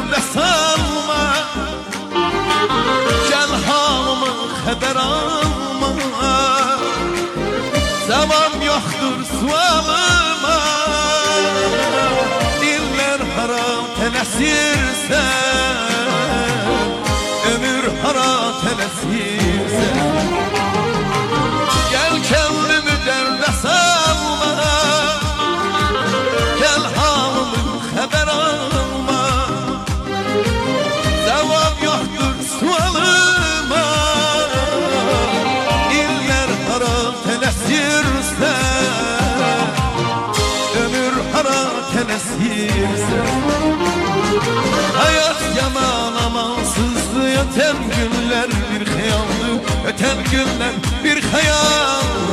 derde salma, gel halımı xəbər alma. Zaman yoktur sualıma, diller haram tələsirsən, ömür hara tələsirsən. Gel kendimi derde salma, gel halımı xəbər alma. Zaman yoktur sualıma, diller hara tələsirsən, ömür hara tələsirsən. Hayat yaman amansızdı, öten günler bir hayaldı, öten günler bir hayal.